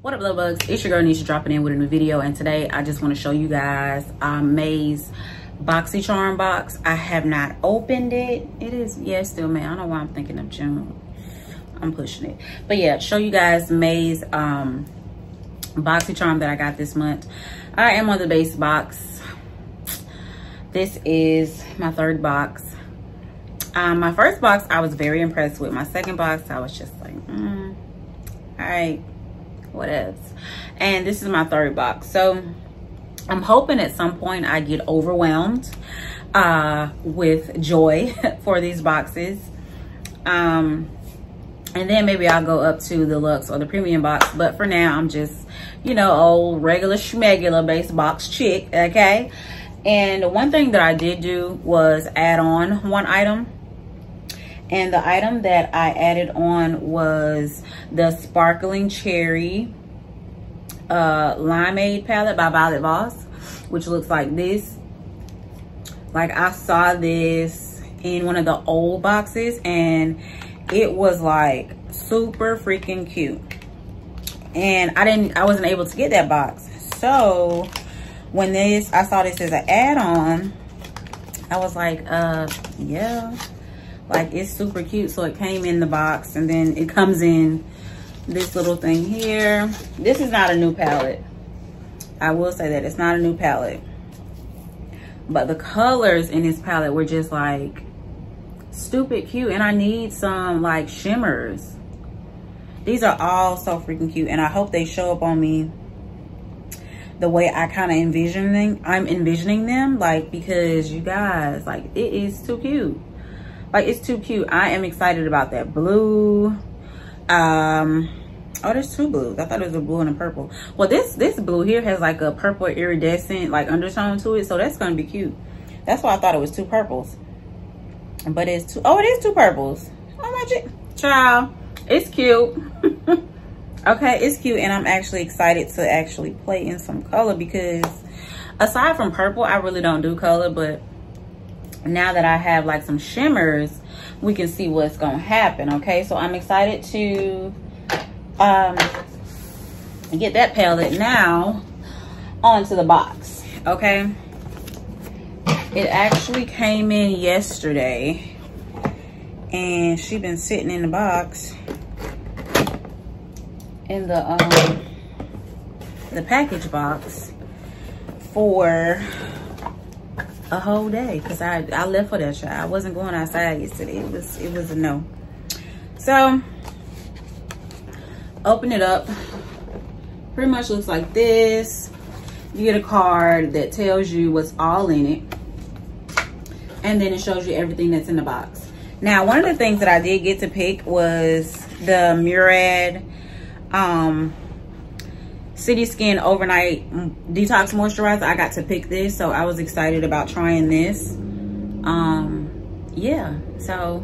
What up, love bugs? It's your girl Nisha dropping in with a new video, and today I just want to show you guys May's BoxyCharm box. I have not opened it. It is, yeah, still May. I don't know why I'm thinking of June. I'm pushing it. But yeah, show you guys May's BoxyCharm that I got this month. I am on the base box. This is my third box. My first box I was very impressed with. My second box I was just like, all right, what else? And this is my third box. So I'm hoping at some point I get overwhelmed with joy for these boxes. And then maybe I'll go up to the luxe or the premium box. But for now, I'm just, you know, old regular schmegular base box chick, okay? And one thing that I did do was add on one item. And the item that I added on was the Sparkling Cherry Limeade palette by Violet Voss, which looks like this. Like, I saw this in one of the old boxes and it was like super freaking cute. And I wasn't able to get that box. So when I saw this as an add-on, I was like, yeah. Like, it's super cute. So it came in the box, and then it comes in this little thing here. This is not a new palette. I will say that it's not a new palette. But the colors in this palette were just like stupid cute. And I need some like shimmers. These are all so freaking cute. And I hope they show up on me the way I kind of I'm envisioning them. Like, because you guys, like, it is too cute. Like, it's too cute. I am excited about that blue. Oh, there's two blues. I thought it was a blue and a purple. Well, this blue here has like a purple iridescent like undertone to it, so that's gonna be cute. That's why I thought it was two purples. But it's two. Oh, it is two purples. Oh my child, it's cute. Okay, it's cute, and I'm actually excited to actually play in some color, because aside from purple, I really don't do color, but now that I have like some shimmers, we can see what's gonna happen. Okay, so I'm excited to get that palette now onto the box. Okay, it actually came in yesterday and she been sitting in the box in the package box for a whole day, because I left for that shot. I wasn't going outside yesterday. It was a no. So open it up. Pretty much looks like this. You get a card that tells you what's all in it, and then it shows you everything that's in the box. Now, one of the things that I did get to pick was the Murad City Skin Overnight Detox Moisturizer. I got to pick this, so I was excited about trying this. Yeah, so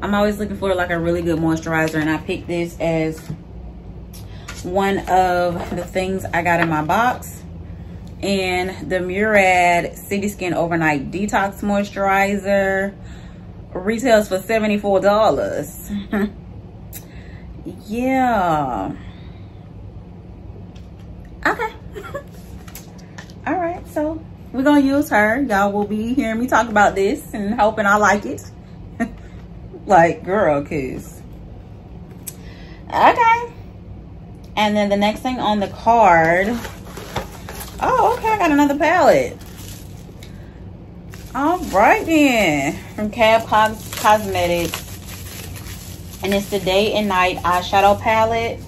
I'm always looking for like a really good moisturizer, and I picked this as one of the things I got in my box. And the Murad City Skin Overnight Detox Moisturizer retails for $74. Yeah. Okay. All right, so we're gonna use her. Y'all will be hearing me talk about this and hoping I like it. Like, girl, cause okay. And then the next thing on the card, oh, okay, I got another palette. All right then, from Cab Cosmetics, and it's the Day and Night eyeshadow palette.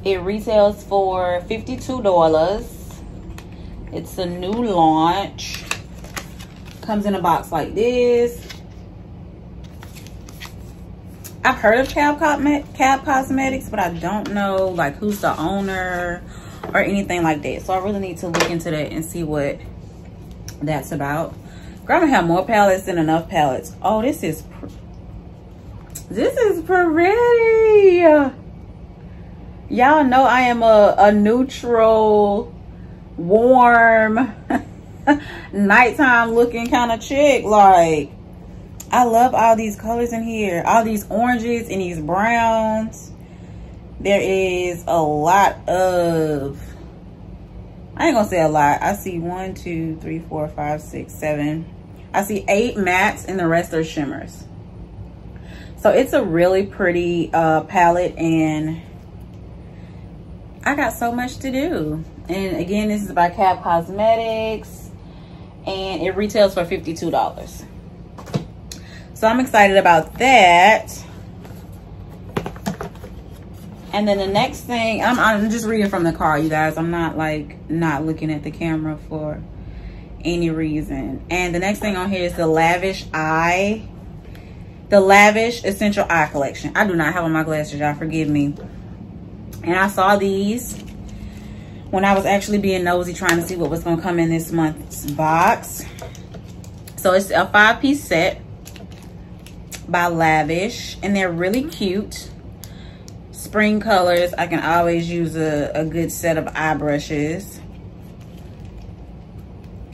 It retails for $52. It's a new launch. Comes in a box like this. I've heard of Cab Cosmetics, but I don't know like who's the owner or anything like that. So I really need to look into that and see what that's about. Grandma have more palettes than enough palettes. Oh, this is pretty. Y'all know I am a neutral, warm, nighttime looking kind of chick. Like, I love all these colors in here. All these oranges and these browns. there is a lot of, I ain't gonna say a lot. I see 1, 2, 3, 4, 5, 6, 7. I see 8 mattes and the rest are shimmers. So it's a really pretty palette, and I got so much to do. And again, this is by Cap Cosmetics, and it retails for $52. So I'm excited about that. And then the next thing, I'm just reading from the card, you guys. I'm not like not looking at the camera for any reason. And the next thing on here is the Lavish Essential Eye Collection. I do not have on my glasses, y'all, forgive me. And I saw these when I was actually being nosy, trying to see what was gonna come in this month's box. So it's a 5-piece set by Lavish, and they're really cute. Spring colors. I can always use a good set of eye brushes.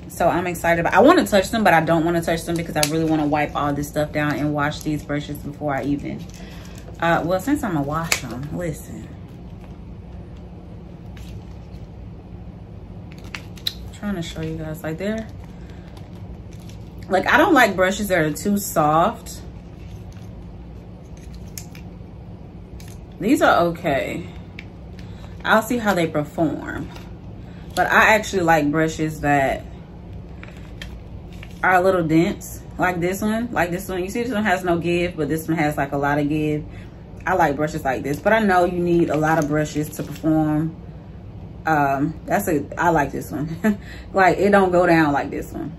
So I'm excited about, I want to touch them, but I don't want to touch them because I really want to wipe all this stuff down and wash these brushes before I even, well, since I'm gonna wash them, listen. I'm trying to show you guys, like they're, like I don't like brushes that are too soft. These are okay. I'll see how they perform. But I actually like brushes that are a little dense. Like this one. Like this one. You see this one has no give, but this one has like a lot of give. I like brushes like this. But I know you need a lot of brushes to perform. I like this one. Like it don't go down like this one.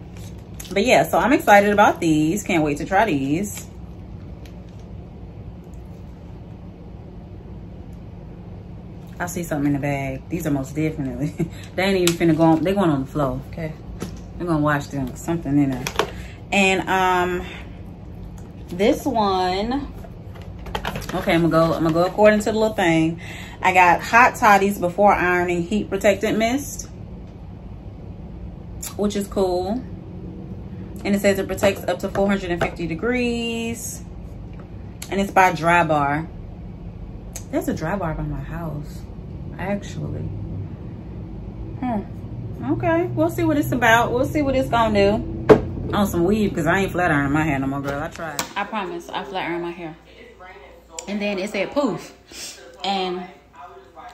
But yeah, so I'm excited about these. Can't wait to try these. I see something in the bag. These are most definitely. They ain't even finna go on. They're going on the floor, okay? We're gonna watch them. Something in there. And this one. Okay, I'm gonna go according to the little thing. I got Hot Toddies Before Ironing Heat Protectant Mist, which is cool. And it says it protects up to 450 degrees. And it's by Dry Bar. There's a Dry Bar by my house, actually. Okay, we'll see what it's about. We'll see what it's gonna do. On some weave, because I ain't flat ironing my hair no more, girl. I tried. I promise, I flat iron my hair. And then it said poof. And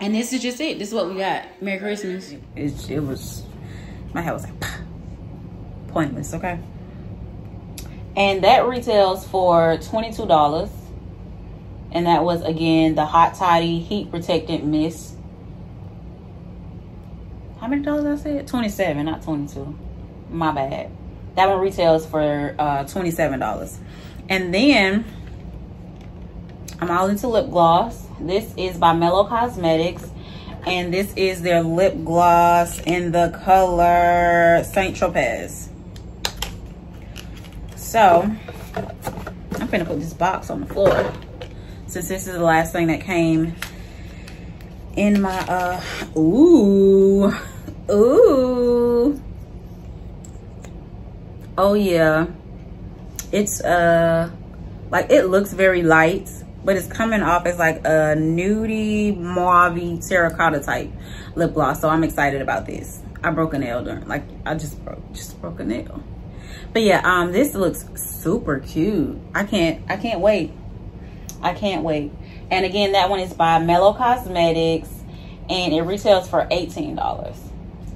this is just it. This is what we got. Merry Christmas. It was, my hair was like, pointless, okay? And that retails for $22. And that was, again, the Hot Toddy Heat Protectant Mist. How many dollars I said? 27, not 22. My bad. That one retails for $27. And then, I'm all into lip gloss. This is by Mellow Cosmetics. And this is their lip gloss in the color Saint Tropez. So, I'm finna put this box on the floor, since this is the last thing that came in my, ooh. Oh yeah. It's, like it looks very light, but it's coming off as like a nudie, mauve, terracotta type lip gloss. So I'm excited about this. I broke a nail during, like I just broke a nail. But yeah, this looks super cute. I can't wait. I can't wait. And again, that one is by Mellow Cosmetics, and it retails for $18.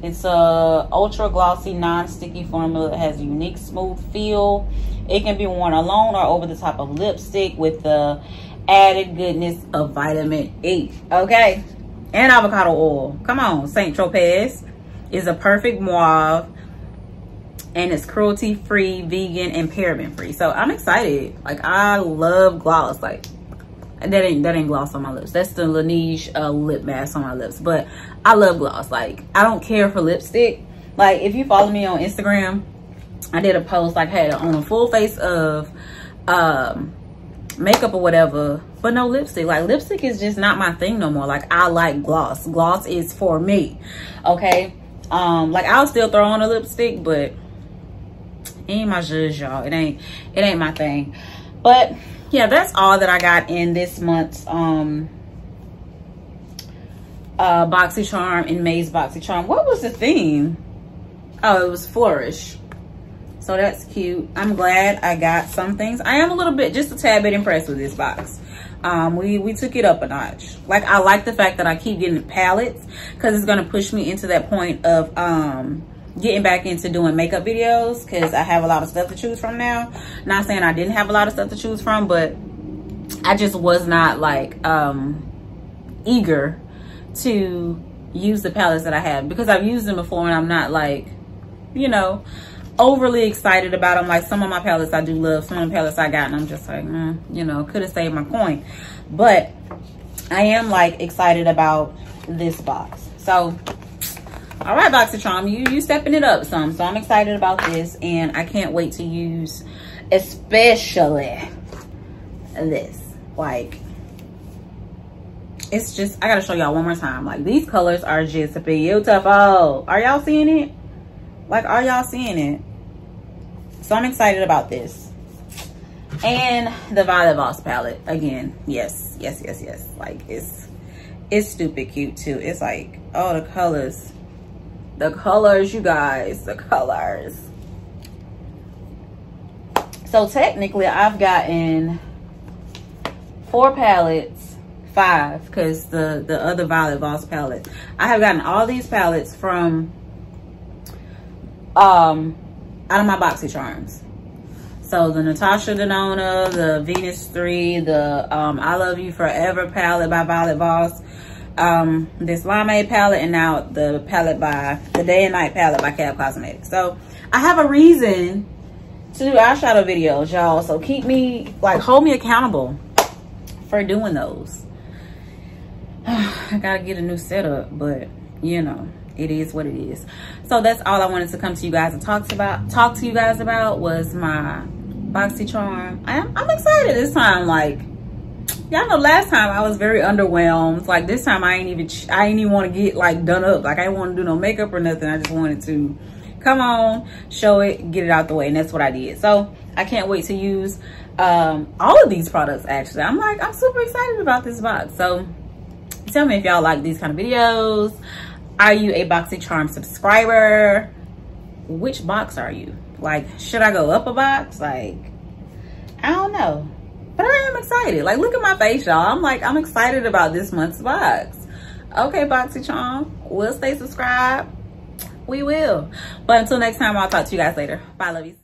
It's a ultra glossy, non-sticky formula that has a unique smooth feel. It can be worn alone or over the top of lipstick with the added goodness of vitamin E. Okay, and avocado oil. Come on, Saint Tropez is a perfect mauve, and it's cruelty-free, vegan, and paraben-free. So I'm excited. Like I love gloss. Like that ain't gloss on my lips. That's the Laneige lip mask on my lips. But I love gloss. Like I don't care for lipstick. Like if you follow me on Instagram, I did a post like, hey, on a full face of makeup or whatever, but no lipstick. Like lipstick is just not my thing no more. Like I like gloss. Gloss is for me. Okay. Like I'll still throw on a lipstick, but it ain't my zhuzh, y'all. It ain't my thing. But yeah, that's all that I got in this month's BoxyCharm and May's BoxyCharm. What was the theme? Oh, it was Flourish. So that's cute. I'm glad I got some things. I am a little bit, just a tad bit impressed with this box. We took it up a notch. Like, I like the fact that I keep getting palettes, because it's going to push me into that point of getting back into doing makeup videos, because I have a lot of stuff to choose from now. Not saying I didn't have a lot of stuff to choose from, but I just was not like eager to use the palettes that I have, because I've used them before and I'm not like, you know, overly excited about them. Like, some of my palettes I do love, some of the palettes I got, and I'm just like, you know, could have saved my coin. But I am like excited about this box. So, all right, BoxyCharm, you stepping it up some. So I'm excited about this, and I can't wait to use especially this. Like, it's just, I gotta show y'all one more time. Like, these colors are just beautiful. Are y'all seeing it? Like, are y'all seeing it? So I'm excited about this. And the Violet Voss palette again. Yes. Like, it's stupid cute too. It's like, oh, the colors, you guys, the colors. So technically I've gotten 4 palettes, 5, because the other Violet Voss palette. I have gotten all these palettes from out of my BoxyCharms. So the Natasha Denona, the Venus 3, the I Love You Forever palette by Violet Voss, this Limeade palette, and now the palette by the Day and Night palette by Cab Cosmetics. So I have a reason to do eyeshadow videos, y'all. So keep me, like, hold me accountable for doing those. I gotta get a new setup, but you know, it is what it is. So that's all I wanted to come to you guys and talk to you guys about was my BoxyCharm. I'm excited this time. Like, y'all know last time I was very underwhelmed. Like, this time I ain't even want to get like done up. Like, I didn't want to do no makeup or nothing. I just wanted to come on, show it, get it out the way, and that's what I did. So I can't wait to use all of these products. Actually, I'm super excited about this box. So tell me if y'all like these kind of videos. Are you a BoxyCharm subscriber? Which box are you? Like, should I go up a box? Like, I don't know, but I am excited. Like, look at my face, y'all. I'm excited about this month's box. Okay, BoxyCharm, we'll stay subscribed. We will. But until next time, I'll talk to you guys later. Bye, lovies.